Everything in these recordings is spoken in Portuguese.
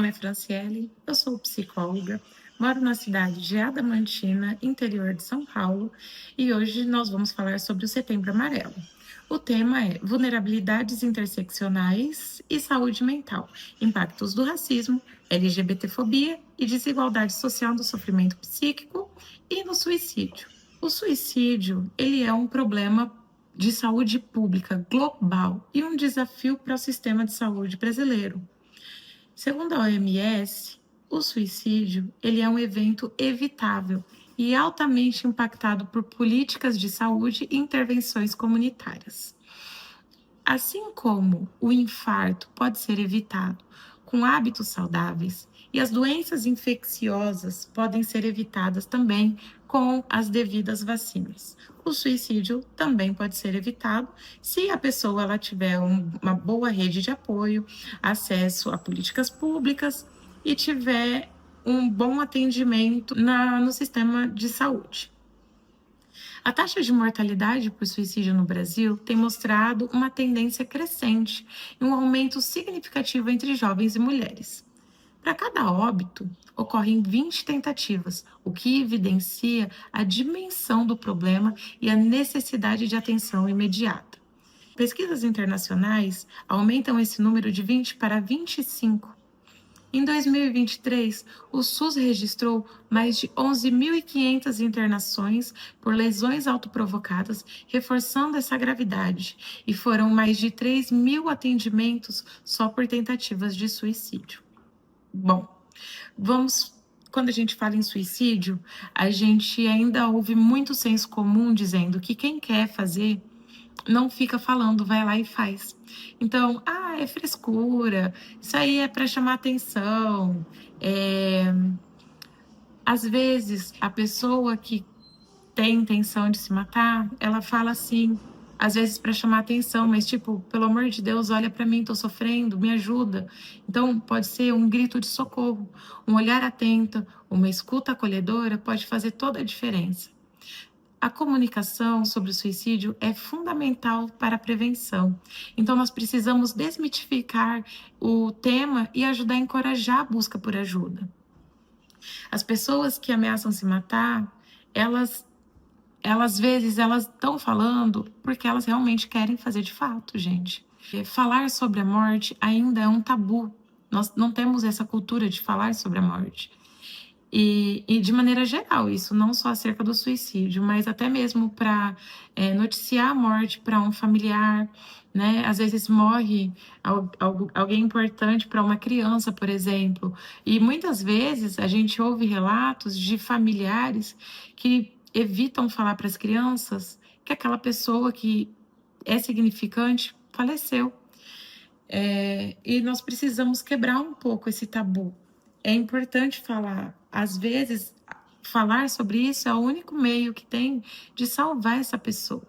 nome é Franciele, eu sou psicóloga, moro na cidade de Adamantina, interior de São Paulo, e hoje nós vamos falar sobre o Setembro Amarelo. O tema é vulnerabilidades interseccionais e saúde mental, impactos do racismo, LGBTfobia e desigualdade social no sofrimento psíquico e no suicídio. O suicídio, ele é um problema de saúde pública global e um desafio para o sistema de saúde brasileiro. Segundo a OMS, o suicídio ele é um evento evitável e altamente impactado por políticas de saúde e intervenções comunitárias. Assim como o infarto pode ser evitado com hábitos saudáveis e as doenças infecciosas podem ser evitadas também com as devidas vacinas. O suicídio também pode ser evitado se a pessoa ela tiver uma boa rede de apoio, acesso a políticas públicas e tiver um bom atendimento no sistema de saúde. A taxa de mortalidade por suicídio no Brasil tem mostrado uma tendência crescente e um aumento significativo entre jovens e mulheres. Para cada óbito, ocorrem 20 tentativas, o que evidencia a dimensão do problema e a necessidade de atenção imediata. Pesquisas internacionais aumentam esse número de 20 para 25. Em 2023, o SUS registrou mais de 11.500 internações por lesões autoprovocadas, reforçando essa gravidade, e foram mais de 3.000 atendimentos só por tentativas de suicídio. Bom, quando a gente fala em suicídio, a gente ainda ouve muito senso comum dizendo que quem quer fazer não fica falando, vai lá e faz. Então, é frescura, isso aí é para chamar atenção. Às vezes, a pessoa que tem intenção de se matar, ela fala assim, às vezes para chamar atenção, mas tipo, pelo amor de Deus, olha para mim, tô sofrendo, me ajuda. Então, pode ser um grito de socorro, um olhar atento, uma escuta acolhedora pode fazer toda a diferença. A comunicação sobre o suicídio é fundamental para a prevenção. Então, nós precisamos desmitificar o tema e ajudar a encorajar a busca por ajuda. As pessoas que ameaçam se matar, elas às vezes, elas estão falando porque elas realmente querem fazer de fato, gente. Falar sobre a morte ainda é um tabu. Nós não temos essa cultura de falar sobre a morte. E de maneira geral, isso não só acerca do suicídio, mas até mesmo para noticiar a morte para um familiar, né? Às vezes morre alguém importante para uma criança, por exemplo. E muitas vezes a gente ouve relatos de familiares que evitam falar para as crianças que aquela pessoa que é significante faleceu. E nós precisamos quebrar um pouco esse tabu. É importante falar. Às vezes, falar sobre isso é o único meio que tem de salvar essa pessoa.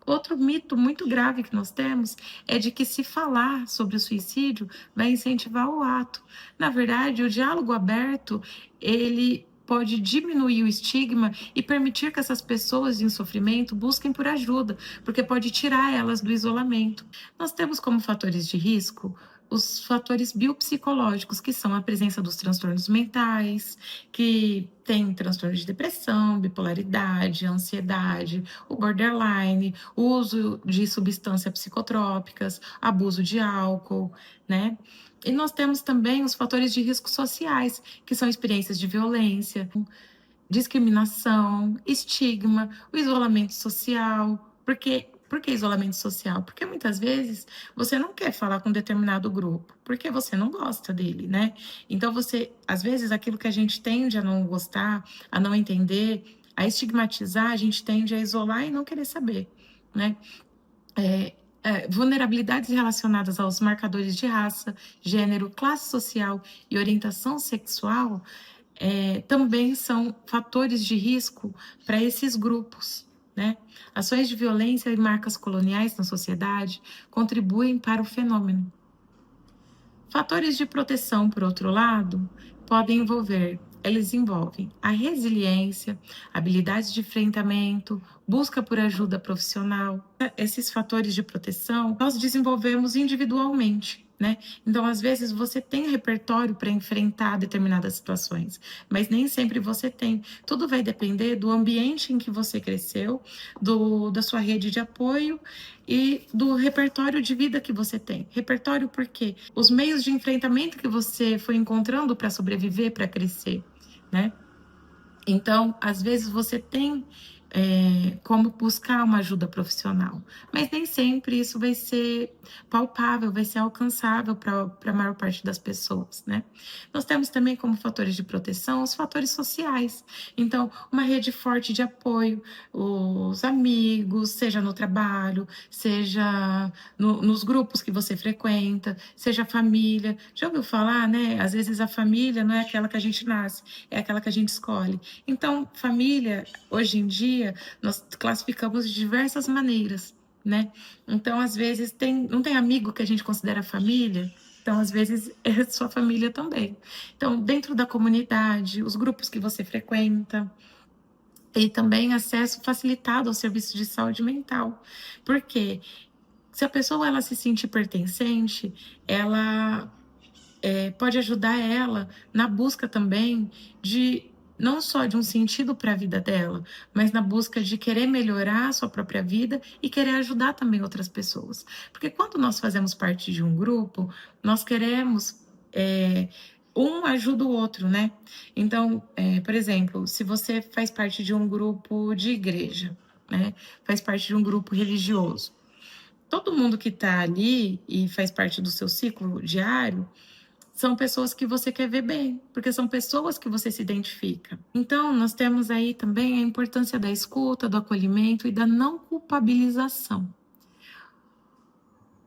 Outro mito muito grave que nós temos é de que se falar sobre o suicídio vai incentivar o ato. Na verdade, o diálogo aberto, ele pode diminuir o estigma e permitir que essas pessoas em sofrimento busquem por ajuda, porque pode tirar elas do isolamento. Nós temos como fatores de risco os fatores biopsicológicos, que são a presença dos transtornos mentais, que tem transtorno de depressão, bipolaridade, ansiedade, o borderline, o uso de substâncias psicotrópicas, abuso de álcool, né? E nós temos também os fatores de risco sociais, que são experiências de violência, discriminação, estigma, o isolamento social. Por que isolamento social? Porque muitas vezes você não quer falar com determinado grupo, porque você não gosta dele, né? Então às vezes, aquilo que a gente tende a não gostar, a não entender, a estigmatizar, a gente tende a isolar e não querer saber, né? Vulnerabilidades relacionadas aos marcadores de raça, gênero, classe social e orientação sexual também são fatores de risco para esses grupos, né? Ações de violência e marcas coloniais na sociedade contribuem para o fenômeno. Fatores de proteção, por outro lado, eles envolvem a resiliência, habilidades de enfrentamento, busca por ajuda profissional. Esses fatores de proteção nós desenvolvemos individualmente, né? Então, às vezes, você tem repertório para enfrentar determinadas situações, mas nem sempre você tem. Tudo vai depender do ambiente em que você cresceu, da sua rede de apoio e do repertório de vida que você tem. Repertório porque os meios de enfrentamento que você foi encontrando para sobreviver, para crescer, né? Então, às vezes você tem como buscar uma ajuda profissional, mas nem sempre isso vai ser palpável, vai ser alcançável para a maior parte das pessoas, né? Nós temos também como fatores de proteção os fatores sociais. Então, uma rede forte de apoio, os amigos, seja no trabalho, seja nos grupos que você frequenta, seja a família. Já ouviu falar, né? Às vezes a família não é aquela que a gente nasce, é aquela que a gente escolhe. Então, família, hoje em dia, nós classificamos de diversas maneiras, né? Então, às vezes, não tem amigo que a gente considera família, então, às vezes, é sua família também. Então, dentro da comunidade, os grupos que você frequenta, e também acesso facilitado ao serviço de saúde mental. Porque se a pessoa ela se sentir pertencente, ela pode ajudar ela na busca também de não só de um sentido para a vida dela, mas na busca de querer melhorar a sua própria vida e querer ajudar também outras pessoas. Porque quando nós fazemos parte de um grupo, nós queremos um ajuda o outro, né? Então, por exemplo, se você faz parte de um grupo de igreja, né? Faz parte de um grupo religioso. Todo mundo que está ali e faz parte do seu ciclo diário, são pessoas que você quer ver bem, porque são pessoas que você se identifica. Então, nós temos aí também a importância da escuta, do acolhimento e da não culpabilização.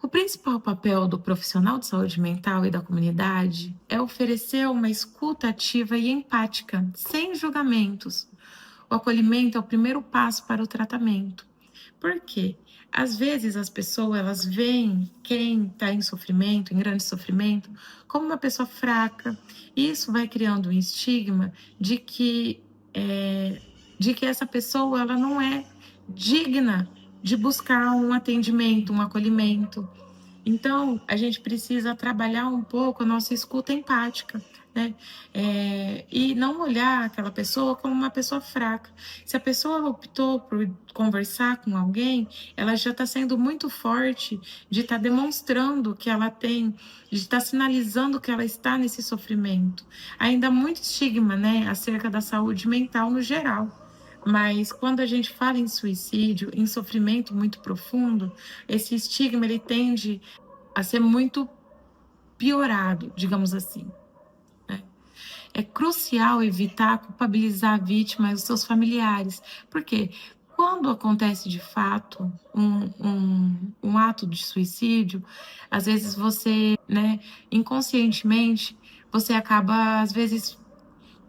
O principal papel do profissional de saúde mental e da comunidade é oferecer uma escuta ativa e empática, sem julgamentos. O acolhimento é o primeiro passo para o tratamento. Por quê? Às vezes as pessoas elas veem quem está em sofrimento, em grande sofrimento, como uma pessoa fraca. E isso vai criando um estigma de que essa pessoa ela não é digna de buscar um atendimento, um acolhimento. Então, a gente precisa trabalhar um pouco a nossa escuta empática, né? E não olhar aquela pessoa como uma pessoa fraca. Se a pessoa optou por conversar com alguém, ela já está sendo muito forte de estar demonstrando que ela tem, de estar sinalizando que ela está nesse sofrimento. Ainda há muito estigma, né, acerca da saúde mental no geral. Mas quando a gente fala em suicídio, em sofrimento muito profundo, esse estigma ele tende a ser muito piorado, digamos assim, né? É crucial evitar culpabilizar a vítima e os seus familiares, porque quando acontece de fato um ato de suicídio, às vezes você, né, inconscientemente, você acaba, às vezes,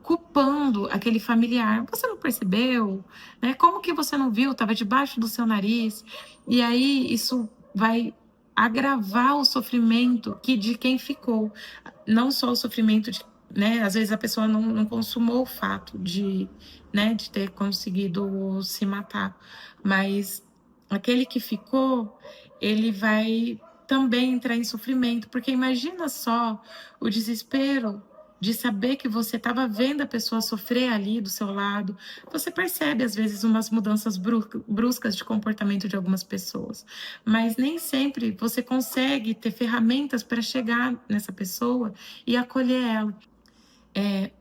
culpando aquele familiar. Você não percebeu, né? Como que você não viu? Estava debaixo do seu nariz. E aí isso vai agravar o sofrimento de quem ficou. Não só o sofrimento de, né? Às vezes a pessoa não consumou o fato de, né, de ter conseguido se matar, mas aquele que ficou, ele vai também entrar em sofrimento, porque imagina só o desespero de saber que você estava vendo a pessoa sofrer ali do seu lado. Você percebe, às vezes, umas mudanças bruscas de comportamento de algumas pessoas, mas nem sempre você consegue ter ferramentas para chegar nessa pessoa e acolher ela.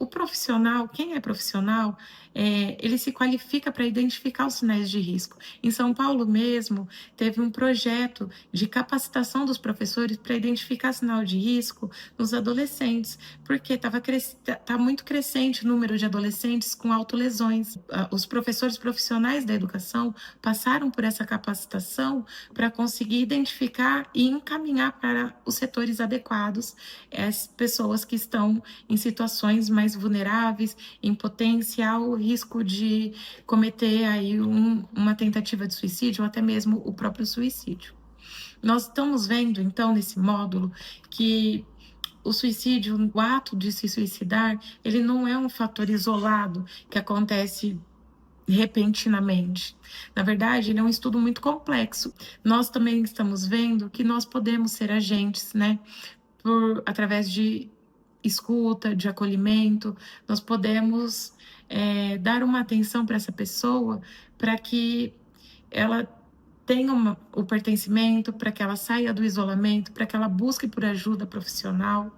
O profissional, quem é profissional, ele se qualifica para identificar os sinais de risco. Em São Paulo mesmo, teve um projeto de capacitação dos professores para identificar sinal de risco nos adolescentes, porque tá muito crescente o número de adolescentes com autolesões. Os professores profissionais da educação passaram por essa capacitação para conseguir identificar e encaminhar para os setores adequados as pessoas que estão em situações mais vulneráveis, em potencial risco de cometer aí uma tentativa de suicídio ou até mesmo o próprio suicídio. Nós estamos vendo, então, nesse módulo, que o suicídio, o ato de se suicidar, ele não é um fator isolado que acontece repentinamente. Na verdade, ele é um estudo muito complexo. Nós também estamos vendo que nós podemos ser agentes, né, através de escuta, de acolhimento, nós podemos, dar uma atenção para essa pessoa, para que ela tenha o pertencimento, para que ela saia do isolamento, para que ela busque por ajuda profissional.